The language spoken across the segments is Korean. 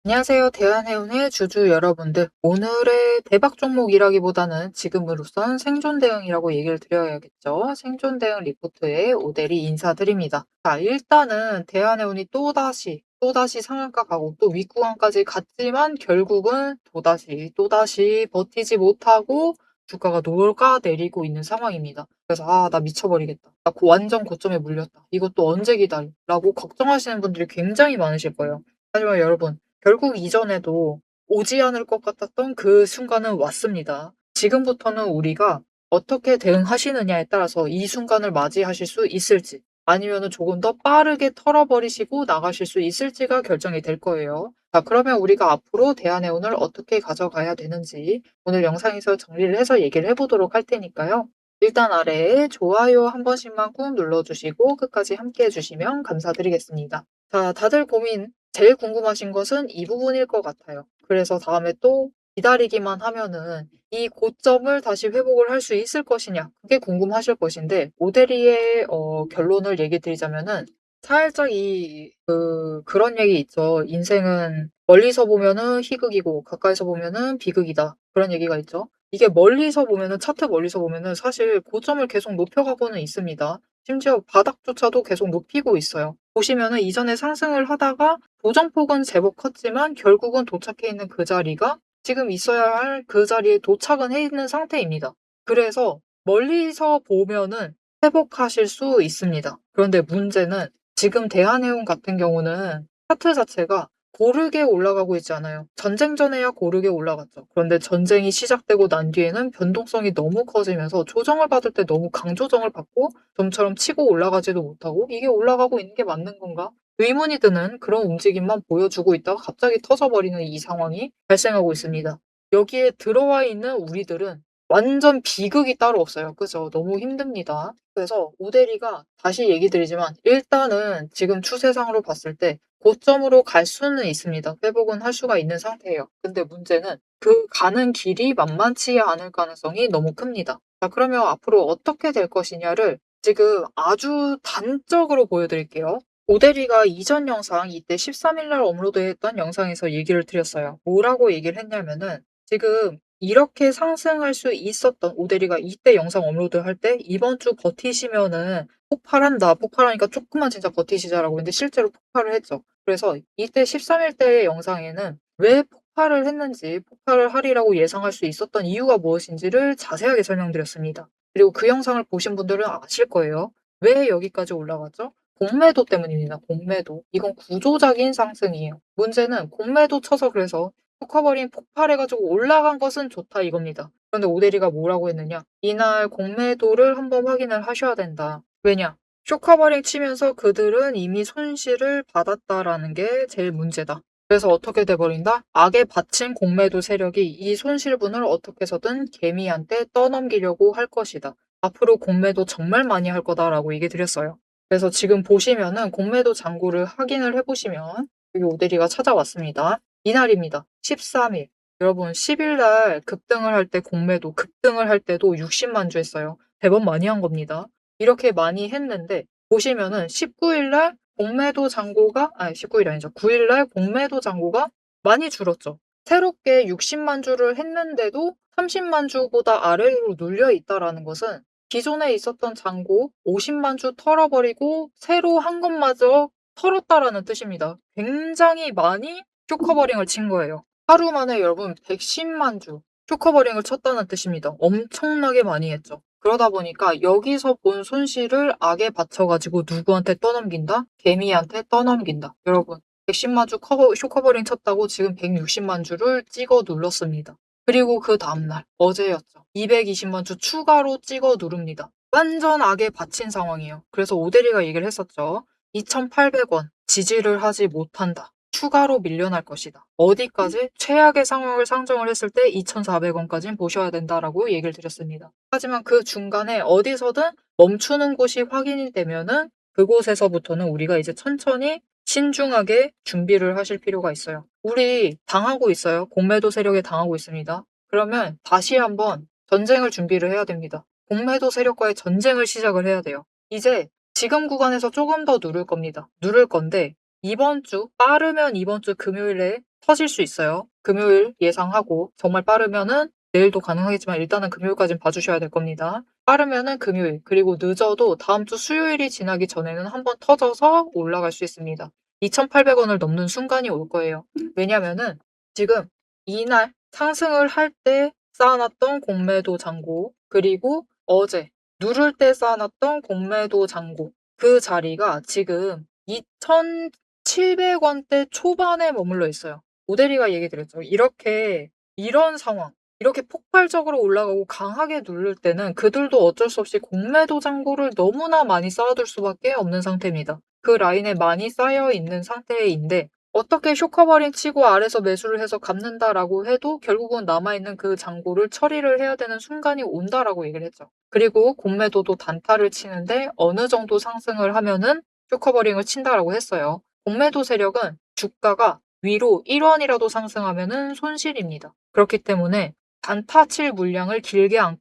안녕하세요. 대한해운의 주주 여러분들. 오늘의 대박 종목이라기보다는 지금으로선 생존 대응이라고 얘기를 드려야겠죠. 생존 대응 리포트에 오대리 인사드립니다. 자, 일단은 대한해운이 또다시 상한가 가고 또 윗구간까지 갔지만 결국은 또다시 버티지 못하고 주가가 녹아내리고 있는 상황입니다. 그래서 나 미쳐버리겠다. 나 완전 고점에 물렸다. 이것도 언제 기다려? 라고 걱정하시는 분들이 굉장히 많으실 거예요. 하지만 여러분, 결국 이전에도 오지 않을 것 같았던 그 순간은 왔습니다. 지금부터는 우리가 어떻게 대응하시느냐에 따라서 이 순간을 맞이하실 수 있을지 아니면은 조금 더 빠르게 털어버리시고 나가실 수 있을지가 결정이 될 거예요. 자, 그러면 우리가 앞으로 대한해운을 어떻게 가져가야 되는지 오늘 영상에서 정리를 해서 얘기를 해보도록 할 테니까요. 일단 아래에 좋아요 한 번씩만 꾹 눌러주시고 끝까지 함께 해주시면 감사드리겠습니다. 자, 다들 제일 궁금하신 것은 이 부분일 것 같아요. 그래서 다음에 또 기다리기만 하면은 이 고점을 다시 회복을 할 수 있을 것이냐, 그게 궁금하실 것인데, 오데리의 결론을 얘기 드리자면은, 살짝 그런 얘기 있죠. 인생은 멀리서 보면은 희극이고, 가까이서 보면은 비극이다. 그런 얘기가 있죠. 이게 차트 멀리서 보면은 사실 고점을 계속 높여가고는 있습니다. 심지어 바닥조차도 계속 높이고 있어요. 보시면은 이전에 상승을 하다가 도정폭은 제법 컸지만 결국은 도착해 있는 그 자리가 지금 있어야 할 그 자리에 도착은 해 있는 상태입니다. 그래서 멀리서 보면은 회복하실 수 있습니다. 그런데 문제는 지금 대한해운 같은 경우는 차트 자체가 고르게 올라가고 있지 않아요. 전쟁 전에야 고르게 올라갔죠. 그런데 전쟁이 시작되고 난 뒤에는 변동성이 너무 커지면서 조정을 받을 때 너무 강조정을 받고 좀처럼 치고 올라가지도 못하고 이게 올라가고 있는 게 맞는 건가? 의문이 드는 그런 움직임만 보여주고 있다가 갑자기 터져버리는 이 상황이 발생하고 있습니다. 여기에 들어와 있는 우리들은 완전 비극이 따로 없어요. 그죠? 너무 힘듭니다. 그래서 오데리가 다시 얘기 드리지만 일단은 지금 추세상으로 봤을 때 고점으로 갈 수는 있습니다. 회복은 할 수가 있는 상태예요. 근데 문제는 그 가는 길이 만만치 않을 가능성이 너무 큽니다. 자, 그러면 앞으로 어떻게 될 것이냐를 지금 아주 단적으로 보여드릴게요. 오데리가 이전 영상 이때 13일 날 업로드했던 영상에서 얘기를 드렸어요. 뭐라고 얘기를 했냐면은 지금 이렇게 상승할 수 있었던 오데리가 이때 영상 업로드할 때 이번 주 버티시면은 폭발한다. 폭발하니까 조금만 진짜 버티시자라고 했는데 실제로 폭발을 했죠. 그래서 이때 13일 때의 영상에는 왜 폭발을 했는지 폭발을 하리라고 예상할 수 있었던 이유가 무엇인지를 자세하게 설명드렸습니다. 그리고 그 영상을 보신 분들은 아실 거예요. 왜 여기까지 올라갔죠? 공매도 때문입니다. 공매도. 이건 구조적인 상승이에요. 문제는 공매도 쳐서 그래서 쇼커버린 폭발해가지고 올라간 것은 좋다 이겁니다. 그런데 오데리가 뭐라고 했느냐? 이날 공매도를 한번 확인을 하셔야 된다. 왜냐? 쇼커버링 치면서 그들은 이미 손실을 받았다라는 게 제일 문제다. 그래서 어떻게 돼버린다? 악에 받친 공매도 세력이 이 손실분을 어떻게 해서든 개미한테 떠넘기려고 할 것이다. 앞으로 공매도 정말 많이 할 거다라고 얘기 드렸어요. 그래서 지금 보시면은 공매도 잔고를 확인을 해보시면 여기 오데리가 찾아왔습니다. 이날입니다. 13일. 여러분 10일 날 급등을 할 때 공매도 급등을 할 때도 60만 주 했어요. 대번 많이 한 겁니다. 이렇게 많이 했는데 보시면은 19일 날 공매도 잔고가 19일 아니죠. 9일 날 공매도 잔고가 많이 줄었죠. 새롭게 60만 주를 했는데도 30만 주보다 아래로 눌려 있다라는 것은 기존에 있었던 잔고 50만 주 털어버리고 새로 한 것마저 털었다라는 뜻입니다. 굉장히 많이 쇼커버링을 친 거예요. 하루 만에 여러분 110만 주 쇼커버링을 쳤다는 뜻입니다. 엄청나게 많이 했죠. 그러다 보니까 여기서 본 손실을 악에 받쳐가지고 누구한테 떠넘긴다? 개미한테 떠넘긴다. 여러분 110만 주 쇼커버링 쳤다고 지금 160만 주를 찍어 눌렀습니다. 그리고 그 다음날 어제였죠. 220만 주 추가로 찍어 누릅니다. 완전 악에 받친 상황이에요. 그래서 오데리가 얘기를 했었죠. 2,800원 지지를 하지 못한다. 추가로 밀려날 것이다. 어디까지? 최악의 상황을 상정을 했을 때 2,400원까지는 보셔야 된다라고 얘기를 드렸습니다. 하지만 그 중간에 어디서든 멈추는 곳이 확인이 되면은 그곳에서부터는 우리가 이제 천천히 신중하게 준비를 하실 필요가 있어요. 우리 당하고 있어요. 공매도 세력에 당하고 있습니다. 그러면 다시 한번 전쟁을 준비를 해야 됩니다. 공매도 세력과의 전쟁을 시작을 해야 돼요. 이제 지금 구간에서 조금 더 누를 겁니다. 누를 건데 빠르면 이번 주 금요일에 터질 수 있어요. 금요일 예상하고 정말 빠르면은 내일도 가능하겠지만 일단은 금요일까진 봐주셔야 될 겁니다. 빠르면은 금요일 그리고 늦어도 다음 주 수요일이 지나기 전에는 한번 터져서 올라갈 수 있습니다. 2,800원을 넘는 순간이 올 거예요. 왜냐면은 지금 이날 상승을 할 때 쌓아놨던 공매도 잔고 그리고 어제 누를 때 쌓아놨던 공매도 잔고 그 자리가 지금 2,700원대 초반에 머물러 있어요. 오대리가 얘기 드렸죠. 이런 상황, 이렇게 폭발적으로 올라가고 강하게 누를 때는 그들도 어쩔 수 없이 공매도 잔고를 너무나 많이 쌓아둘 수밖에 없는 상태입니다. 그 라인에 많이 쌓여 있는 상태인데 어떻게 쇼커버링 치고 아래서 매수를 해서 갚는다라고 해도 결국은 남아있는 그 잔고를 처리를 해야 되는 순간이 온다라고 얘기를 했죠. 그리고 공매도도 단타를 치는데 어느 정도 상승을 하면은 쇼커버링을 친다라고 했어요. 공매도 세력은 주가가 위로 1원이라도 상승하면은 손실입니다. 그렇기 때문에 단타 칠 물량을 길게 안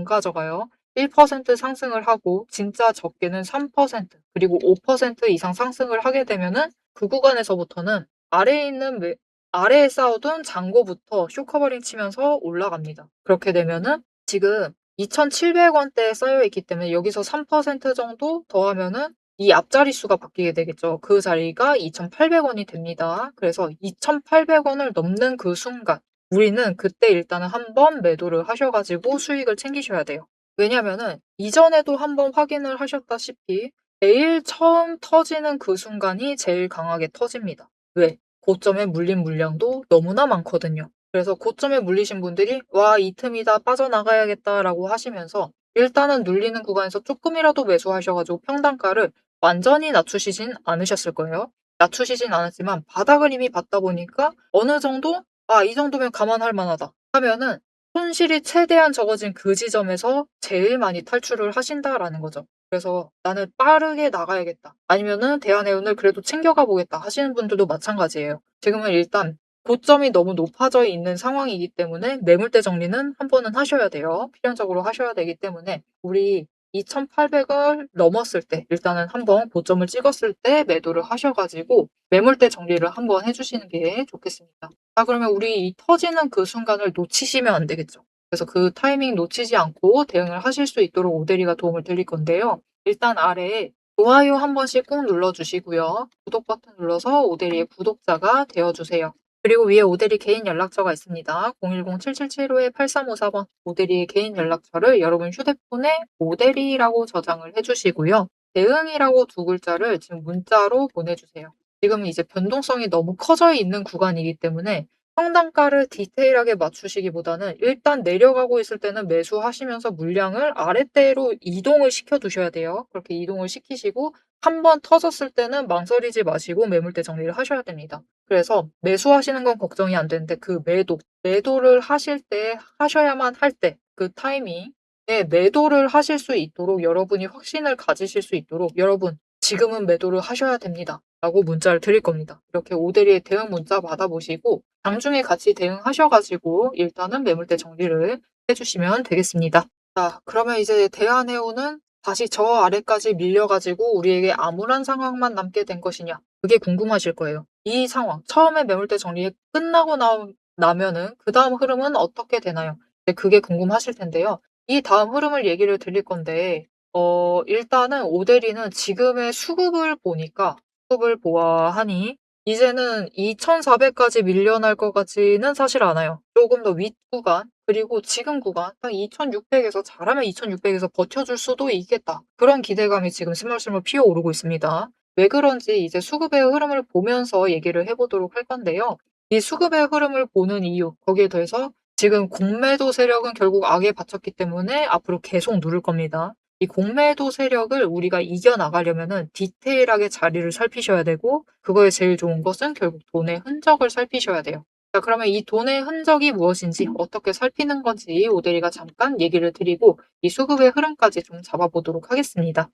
가져가요. 1% 상승을 하고 진짜 적게는 3% 그리고 5% 이상 상승을 하게 되면은 그 구간에서부터는 아래에 쌓아둔 잔고부터 쇼커버링 치면서 올라갑니다. 그렇게 되면은 지금 2,700원대에 쌓여 있기 때문에 여기서 3% 정도 더하면은 이 앞자릿수가 바뀌게 되겠죠. 그 자리가 2,800원이 됩니다. 그래서 2,800원을 넘는 그 순간 우리는 그때 일단은 한번 매도를 하셔가지고 수익을 챙기셔야 돼요. 왜냐면은 이전에도 한번 확인을 하셨다시피 제일 처음 터지는 그 순간이 제일 강하게 터집니다. 왜? 고점에 물린 물량도 너무나 많거든요. 그래서 고점에 물리신 분들이 와, 이 틈이다 빠져나가야겠다라고 하시면서 일단은 눌리는 구간에서 조금이라도 매수하셔가지고 평단가를 완전히 낮추시진 않으셨을 거예요. 낮추시진 않았지만 바닥을 이미 봤다 보니까 어느 정도 이 정도면 감안할 만하다 하면은 손실이 최대한 적어진 그 지점에서 제일 많이 탈출을 하신다라는 거죠. 그래서 나는 빠르게 나가야겠다. 아니면은 대한해운을 그래도 챙겨가 보겠다 하시는 분들도 마찬가지예요. 지금은 일단 고점이 너무 높아져 있는 상황이기 때문에 매물대 정리는 한 번은 하셔야 돼요. 필연적으로 하셔야 되기 때문에 우리 2,800을 넘었을 때 일단은 한번 고점을 찍었을 때 매도를 하셔가지고 매물대 정리를 한번 해주시는 게 좋겠습니다. 그러면 우리 이 터지는 그 순간을 놓치시면 안 되겠죠. 그래서 그 타이밍 놓치지 않고 대응을 하실 수 있도록 오대리가 도움을 드릴 건데요. 일단 아래에 좋아요 한 번씩 꾹 눌러주시고요. 구독 버튼 눌러서 오대리의 구독자가 되어주세요. 그리고 위에 오대리 개인 연락처가 있습니다. 010-7775-8354번 오대리의 개인 연락처를 여러분 휴대폰에 오대리라고 저장을 해주시고요. 대응이라고 두 글자를 지금 문자로 보내주세요. 지금 이제 변동성이 너무 커져 있는 구간이기 때문에 평단가를 디테일하게 맞추시기보다는 일단 내려가고 있을 때는 매수하시면서 물량을 아랫대로 이동을 시켜 두셔야 돼요. 그렇게 이동을 시키시고 한번 터졌을 때는 망설이지 마시고 매물대 정리를 하셔야 됩니다. 그래서 매수하시는 건 걱정이 안 되는데 그 매도를 하실 때 하셔야만 할 때 그 타이밍에 매도를 하실 수 있도록 여러분이 확신을 가지실 수 있도록 여러분 지금은 매도를 하셔야 됩니다. 라고 문자를 드릴 겁니다. 이렇게 오대리의 대응 문자 받아보시고 장중에 같이 대응하셔가지고 일단은 매물대 정리를 해주시면 되겠습니다. 자, 그러면 이제 대한해운은 다시 저 아래까지 밀려가지고 우리에게 암울한 상황만 남게 된 것이냐? 그게 궁금하실 거예요. 이 상황, 처음에 매물대 정리 끝나고 나면은 그 다음 흐름은 어떻게 되나요? 그게 궁금하실 텐데요. 이 다음 흐름을 얘기를 드릴 건데, 일단은 오대리는 지금의 수급을 보아하니 이제는 2,400까지 밀려날 것 같지는 사실 않아요. 조금 더 윗구간 그리고 지금 구간 딱 2,600에서 잘하면 2,600에서 버텨줄 수도 있겠다. 그런 기대감이 지금 스멀스멀 피어오르고 있습니다. 왜 그런지 이제 수급의 흐름을 보면서 얘기를 해보도록 할 건데요. 이 수급의 흐름을 보는 이유 거기에 더해서 지금 공매도 세력은 결국 악에 바쳤기 때문에 앞으로 계속 누를 겁니다. 이 공매도 세력을 우리가 이겨나가려면은 디테일하게 자리를 살피셔야 되고 그거에 제일 좋은 것은 결국 돈의 흔적을 살피셔야 돼요. 자, 그러면 이 돈의 흔적이 무엇인지 어떻게 살피는 건지 오대리가 잠깐 얘기를 드리고 이 수급의 흐름까지 좀 잡아보도록 하겠습니다.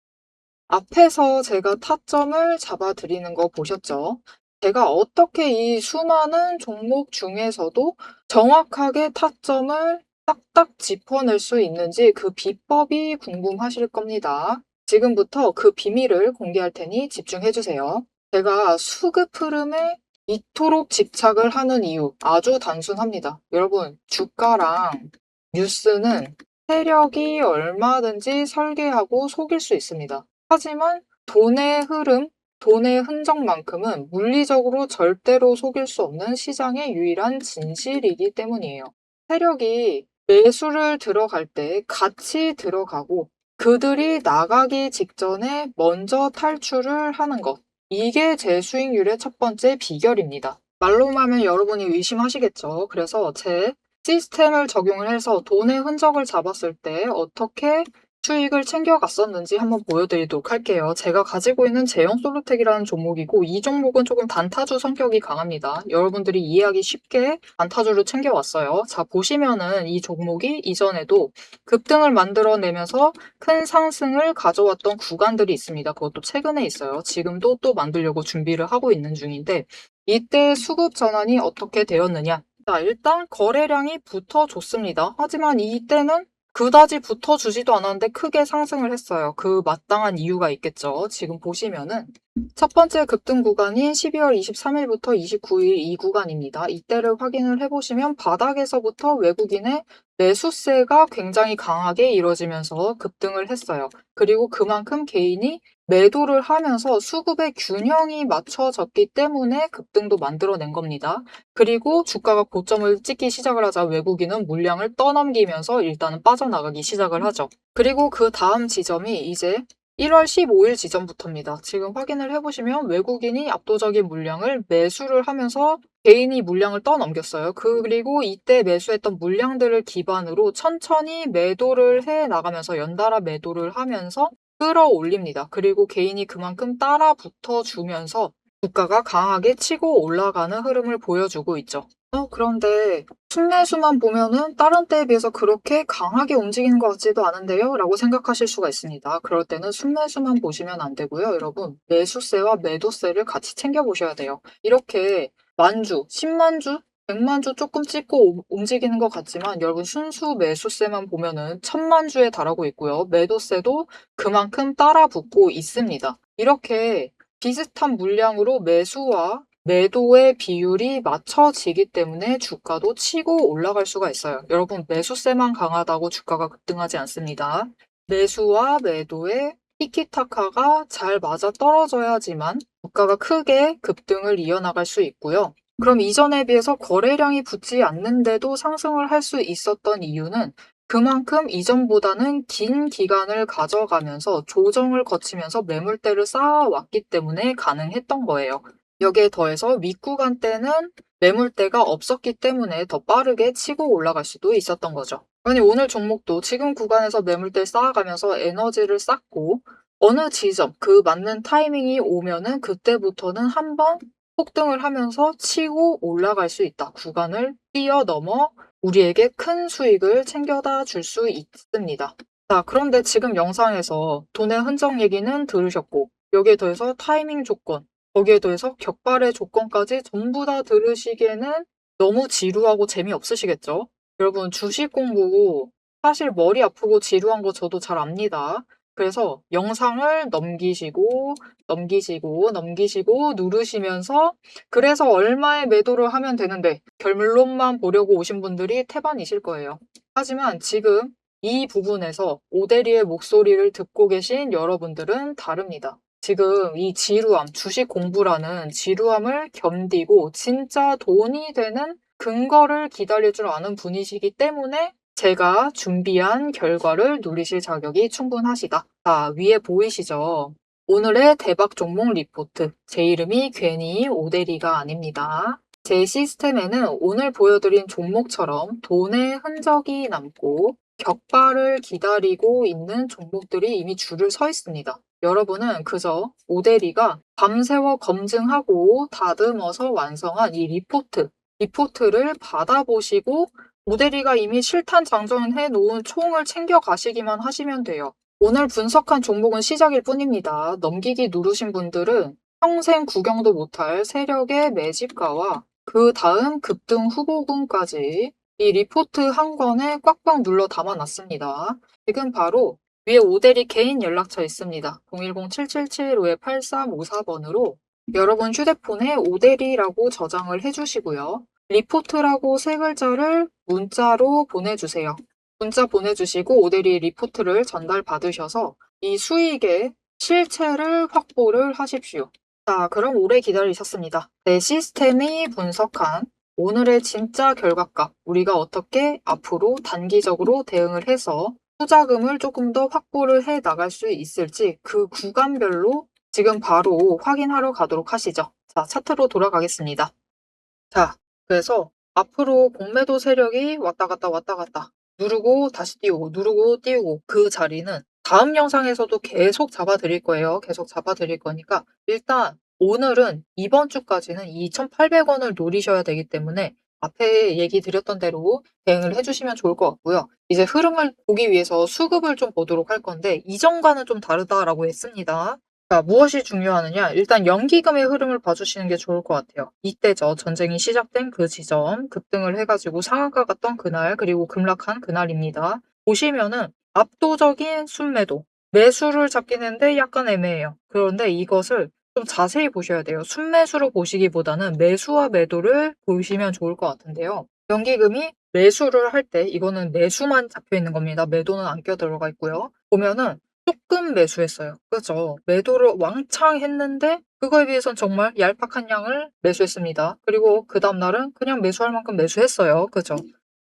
앞에서 제가 타점을 잡아드리는 거 보셨죠? 제가 어떻게 이 수많은 종목 중에서도 정확하게 타점을 딱딱 짚어낼 수 있는지 그 비법이 궁금하실 겁니다. 지금부터 그 비밀을 공개할 테니 집중해 주세요. 제가 수급 흐름의 이토록 집착을 하는 이유 아주 단순합니다. 여러분, 주가랑 뉴스는 세력이 얼마든지 설계하고 속일 수 있습니다. 하지만 돈의 흐름, 돈의 흔적만큼은 물리적으로 절대로 속일 수 없는 시장의 유일한 진실이기 때문이에요. 세력이 매수를 들어갈 때 같이 들어가고 그들이 나가기 직전에 먼저 탈출을 하는 것. 이게 제 수익률의 첫 번째 비결입니다. 말로만 하면 여러분이 의심하시겠죠. 그래서 제 시스템을 적용을 해서 돈의 흔적을 잡았을 때 어떻게 수익을 챙겨갔었는지 한번 보여드리도록 할게요. 제가 가지고 있는 제형 솔루텍이라는 종목이고 이 종목은 조금 단타주 성격이 강합니다. 여러분들이 이해하기 쉽게 단타주를 챙겨왔어요. 자, 보시면은 이 종목이 이전에도 급등을 만들어내면서 큰 상승을 가져왔던 구간들이 있습니다. 그것도 최근에 있어요. 지금도 또 만들려고 준비를 하고 있는 중인데 이때 수급 전환이 어떻게 되었느냐? 자, 일단 거래량이 붙어줬습니다. 하지만 이때는 그다지 붙어주지도 않았는데 크게 상승을 했어요. 그 마땅한 이유가 있겠죠. 지금 보시면은 첫 번째 급등 구간인 12월 23일부터 29일 이 구간입니다. 이때를 확인을 해보시면 바닥에서부터 외국인의 매수세가 굉장히 강하게 이루어지면서 급등을 했어요. 그리고 그만큼 개인이 매도를 하면서 수급의 균형이 맞춰졌기 때문에 급등도 만들어낸 겁니다. 그리고 주가가 고점을 찍기 시작을 하자 외국인은 물량을 떠넘기면서 일단은 빠져나가기 시작을 하죠. 그리고 그 다음 지점이 이제 1월 15일 지점부터입니다. 지금 확인을 해보시면 외국인이 압도적인 물량을 매수를 하면서 개인이 물량을 떠넘겼어요. 그리고 이때 매수했던 물량들을 기반으로 천천히 매도를 해 나가면서 연달아 매도를 하면서 끌어올립니다. 그리고 개인이 그만큼 따라 붙어주면서 주가가 강하게 치고 올라가는 흐름을 보여주고 있죠. 그런데 순매수만 보면은 다른 때에 비해서 그렇게 강하게 움직이는 것 같지도 않은데요? 라고 생각하실 수가 있습니다. 그럴 때는 순매수만 보시면 안 되고요. 여러분, 매수세와 매도세를 같이 챙겨보셔야 돼요. 이렇게 만주, 10만주, 100만주 조금 찍고 움직이는 것 같지만 여러분 순수 매수세만 보면은 1000만주에 달하고 있고요. 매도세도 그만큼 따라 붙고 있습니다. 이렇게 비슷한 물량으로 매수와 매도의 비율이 맞춰지기 때문에 주가도 치고 올라갈 수가 있어요. 여러분, 매수세만 강하다고 주가가 급등하지 않습니다. 매수와 매도의 티키타카가 잘 맞아 떨어져야지만 주가가 크게 급등을 이어나갈 수 있고요. 그럼 이전에 비해서 거래량이 붙지 않는데도 상승을 할 수 있었던 이유는 그만큼 이전보다는 긴 기간을 가져가면서 조정을 거치면서 매물대를 쌓아왔기 때문에 가능했던 거예요. 여기에 더해서 윗구간 때는 매물대가 없었기 때문에 더 빠르게 치고 올라갈 수도 있었던 거죠. 아니, 오늘 종목도 지금 구간에서 매물대 쌓아가면서 에너지를 쌓고 어느 지점, 그 맞는 타이밍이 오면은 그때부터는 한번 폭등을 하면서 치고 올라갈 수 있다. 구간을 뛰어넘어 우리에게 큰 수익을 챙겨다 줄 수 있습니다. 자, 그런데 지금 영상에서 돈의 흔적 얘기는 들으셨고 여기에 더해서 타이밍 조건, 거기에 더해서 격발의 조건까지 전부 다 들으시기에는 너무 지루하고 재미없으시겠죠? 여러분, 주식 공부 사실 머리 아프고 지루한 거 저도 잘 압니다. 그래서 영상을 넘기시고 누르시면서 그래서 얼마에 매도를 하면 되는데 결론만 보려고 오신 분들이 태반이실 거예요. 하지만 지금 이 부분에서 오대리의 목소리를 듣고 계신 여러분들은 다릅니다. 지금 이 지루함, 주식 공부라는 지루함을 견디고 진짜 돈이 되는 근거를 기다릴 줄 아는 분이시기 때문에 제가 준비한 결과를 누리실 자격이 충분하시다. 자, 위에 보이시죠? 오늘의 대박 종목 리포트. 제 이름이 괜히 오대리가 아닙니다. 제 시스템에는 오늘 보여드린 종목처럼 돈의 흔적이 남고 격발을 기다리고 있는 종목들이 이미 줄을 서 있습니다. 여러분은 그저 오대리가 밤새워 검증하고 다듬어서 완성한 이 리포트를 받아보시고 오대리가 이미 실탄 장전해 놓은 총을 챙겨 가시기만 하시면 돼요. 오늘 분석한 종목은 시작일 뿐입니다. 넘기기 누르신 분들은 평생 구경도 못할 세력의 매집가와 그 다음 급등 후보군까지 이 리포트 한 권에 꽉꽉 눌러 담아놨습니다. 지금 바로 위에 오대리 개인 연락처 있습니다. 010-777-8354번으로 여러분 휴대폰에 오대리라고 저장을 해주시고요. 리포트라고 세 글자를 문자로 보내주세요. 문자 보내주시고 오대리 리포트를 전달받으셔서 이 수익의 실체를 확보를 하십시오. 자, 그럼 오래 기다리셨습니다. 내 시스템이 분석한 오늘의 진짜 결과값, 우리가 어떻게 앞으로 단기적으로 대응을 해서 투자금을 조금 더 확보를 해 나갈 수 있을지 그 구간별로 지금 바로 확인하러 가도록 하시죠. 자, 차트로 돌아가겠습니다. 자, 그래서 앞으로 공매도 세력이 왔다 갔다 왔다 갔다 누르고 다시 띄우고 누르고 띄우고 그 자리는 다음 영상에서도 계속 잡아 드릴 거예요. 계속 잡아 드릴 거니까 일단 오늘은 이번 주까지는 2,800원을 노리셔야 되기 때문에 앞에 얘기 드렸던 대로 대응을 해주시면 좋을 것 같고요. 이제 흐름을 보기 위해서 수급을 좀 보도록 할 건데 이전과는 좀 다르다라고 했습니다. 자, 무엇이 중요하느냐? 일단 연기금의 흐름을 봐주시는 게 좋을 것 같아요. 이때죠. 전쟁이 시작된 그 지점, 급등을 해가지고 상한가 갔던 그날, 그리고 급락한 그날입니다. 보시면은 압도적인 순매도, 매수를 잡기는데 약간 애매해요. 그런데 이것을 좀 자세히 보셔야 돼요. 순매수로 보시기보다는 매수와 매도를 보시면 좋을 것 같은데요. 연기금이 매수를 할 때 이거는 매수만 잡혀 있는 겁니다. 매도는 안 껴 들어가 있고요. 보면은 조금 매수했어요. 그죠? 매도를 왕창 했는데 그거에 비해선 정말 얄팍한 양을 매수했습니다. 그리고 그 다음날은 그냥 매수할 만큼 매수했어요. 그죠?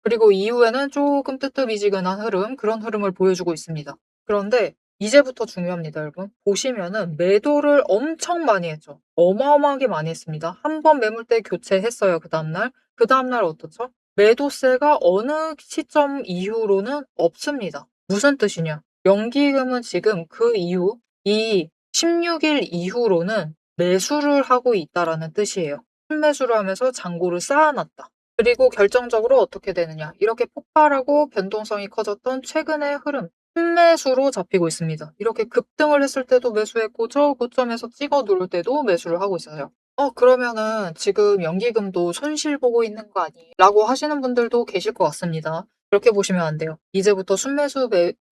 그리고 이후에는 조금 뜨뜻미지근한 흐름, 그런 흐름을 보여주고 있습니다. 그런데 이제부터 중요합니다, 여러분. 보시면은 매도를 엄청 많이 했죠. 어마어마하게 많이 했습니다. 한 번 매물대 교체했어요, 그 다음날. 그 다음날 어떻죠? 매도세가 어느 시점 이후로는 없습니다. 무슨 뜻이냐? 연기금은 지금 그 이후 이 16일 이후로는 매수를 하고 있다라는 뜻이에요. 순매수를 하면서 잔고를 쌓아놨다. 그리고 결정적으로 어떻게 되느냐. 이렇게 폭발하고 변동성이 커졌던 최근의 흐름. 순매수로 잡히고 있습니다. 이렇게 급등을 했을 때도 매수했고 저 고점에서 찍어 누를 때도 매수를 하고 있어요. 그러면은 지금 연기금도 손실 보고 있는 거 아니에요? 라고 하시는 분들도 계실 것 같습니다. 그렇게 보시면 안 돼요. 이제부터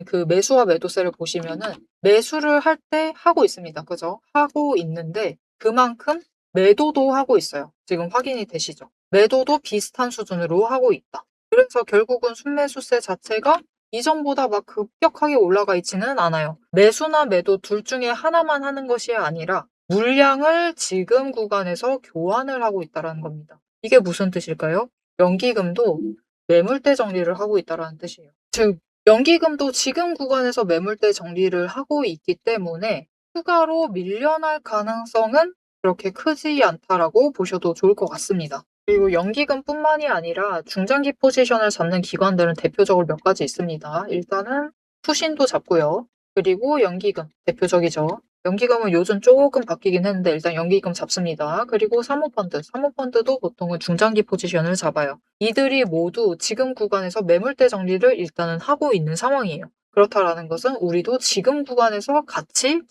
그 매수와 매도세를 보시면은 매수를 할 때 하고 있습니다. 그죠? 하고 있는데 그만큼 매도도 하고 있어요. 지금 확인이 되시죠? 매도도 비슷한 수준으로 하고 있다. 그래서 결국은 순매수세 자체가 이전보다 막 급격하게 올라가 있지는 않아요. 매수나 매도 둘 중에 하나만 하는 것이 아니라 물량을 지금 구간에서 교환을 하고 있다는 겁니다. 이게 무슨 뜻일까요? 연기금도 매물대 정리를 하고 있다는 뜻이에요. 즉, 연기금도 지금 구간에서 매물대 정리를 하고 있기 때문에 추가로 밀려날 가능성은 그렇게 크지 않다라고 보셔도 좋을 것 같습니다. 그리고 연기금뿐만이 아니라 중장기 포지션을 잡는 기관들은 대표적으로 몇 가지 있습니다. 일단은 투신도 잡고요. 그리고 연기금, 대표적이죠. 연기금은 요즘 조금 바뀌긴 했는데 일단 연기금 잡습니다. 그리고 사모펀드도 보통은 중장기 포지션을 잡아요. 이들이 모두 지금 구간에서 매물대 정리를 일단은 하고 있는 상황이에요. 그렇다라는 것은 우리도 지금 구간에서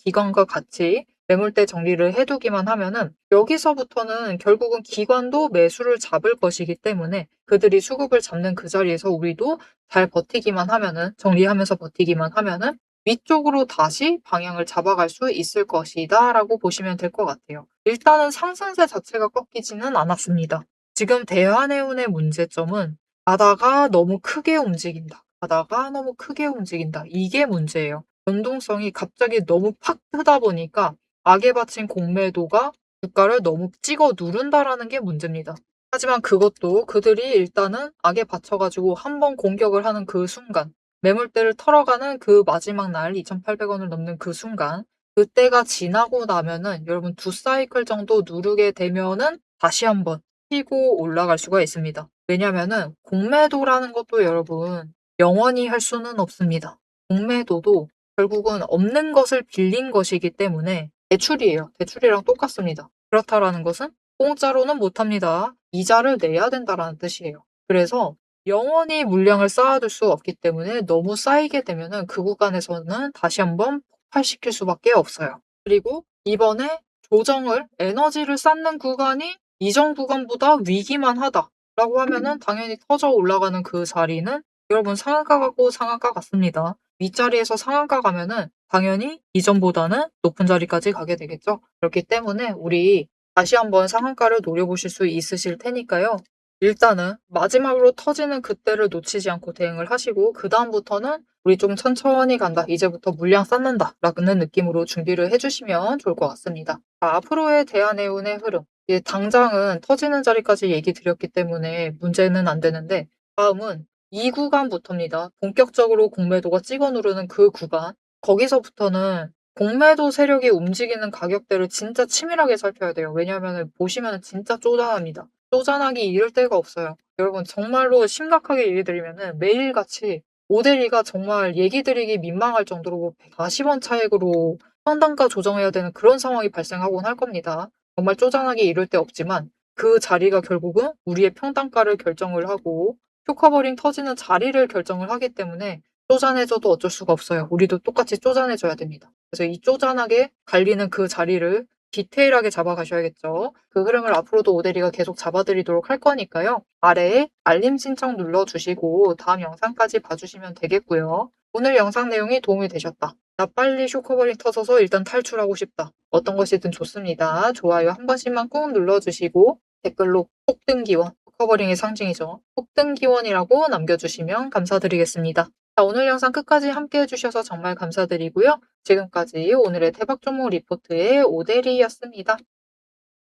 기관과 같이 매물대 정리를 해두기만 하면은 여기서부터는 결국은 기관도 매수를 잡을 것이기 때문에 그들이 수급을 잡는 그 자리에서 우리도 잘 버티기만 하면은 정리하면서 버티기만 하면은 위쪽으로 다시 방향을 잡아갈 수 있을 것이다 라고 보시면 될 것 같아요. 일단은 상승세 자체가 꺾이지는 않았습니다. 지금 대한해운의 문제점은 바다가 너무 크게 움직인다. 바다가 너무 크게 움직인다. 이게 문제예요. 변동성이 갑자기 너무 팍 뜨다 보니까 악에 받친 공매도가 주가를 너무 찍어 누른다라는 게 문제입니다. 하지만 그것도 그들이 일단은 악에 받쳐가지고 한번 공격을 하는 그 순간 매물대를 털어가는 그 마지막 날 2,800원을 넘는 그 순간 그때가 지나고 나면은 여러분 두 사이클 정도 누르게 되면은 다시 한번 치고 올라갈 수가 있습니다. 왜냐면은 공매도라는 것도 여러분 영원히 할 수는 없습니다. 공매도도 결국은 없는 것을 빌린 것이기 때문에 대출이에요. 대출이랑 똑같습니다. 그렇다라는 것은 공짜로는 못합니다. 이자를 내야 된다라는 뜻이에요. 그래서 영원히 물량을 쌓아둘 수 없기 때문에 너무 쌓이게 되면은 그 구간에서는 다시 한번 폭발시킬 수밖에 없어요. 그리고 이번에 에너지를 쌓는 구간이 이전 구간보다 위기만 하다라고 하면은 당연히 터져 올라가는 그 자리는 여러분 상한가 같고 상한가 같습니다. 윗자리에서 상한가 가면은 당연히 이전보다는 높은 자리까지 가게 되겠죠. 그렇기 때문에 우리 다시 한번 상한가를 노려보실 수 있으실 테니까요. 일단은 마지막으로 터지는 그때를 놓치지 않고 대응을 하시고 그다음부터는 '우리 좀 천천히 간다. 이제부터 물량 쌓는다.'라는 느낌으로 준비를 해 주시면 좋을 것 같습니다. 앞으로의 대한해운의 흐름. 당장은 터지는 자리까지 얘기 드렸기 때문에 문제는 안 되는데 다음은 이 구간부터입니다. 본격적으로 공매도가 찍어 누르는 그 구간. 거기서부터는 공매도 세력이 움직이는 가격대를 진짜 치밀하게 살펴야 돼요. 왜냐하면은 보시면은 진짜 쪼잔합니다. 쪼잔하기 이를 데가 없어요. 여러분 정말로 심각하게 얘기 드리면은 매일같이 오대리가 정말 얘기 드리기 민망할 정도로 뭐 140원 차익으로 평단가 조정해야 되는 그런 상황이 발생하곤 할 겁니다. 정말 쪼잔하기 이를 데 없지만 그 자리가 결국은 우리의 평단가를 결정을 하고 쇼커버링 터지는 자리를 결정을 하기 때문에 쪼잔해져도 어쩔 수가 없어요. 우리도 똑같이 쪼잔해져야 됩니다. 그래서 이 쪼잔하게 갈리는 그 자리를 디테일하게 잡아가셔야겠죠. 그 흐름을 앞으로도 오대리가 계속 잡아드리도록 할 거니까요. 아래에 알림 신청 눌러주시고 다음 영상까지 봐주시면 되겠고요. 오늘 영상 내용이 도움이 되셨다. 나 빨리 쇼커버링 터져서 일단 탈출하고 싶다. 어떤 것이든 좋습니다. 좋아요 한 번씩만 꾹 눌러주시고 댓글로 폭등기원, 쇼커버링의 상징이죠. 폭등기원이라고 남겨주시면 감사드리겠습니다. 자, 오늘 영상 끝까지 함께 해주셔서 정말 감사드리고요. 지금까지 오늘의 대박 종목 리포트의 오대리였습니다.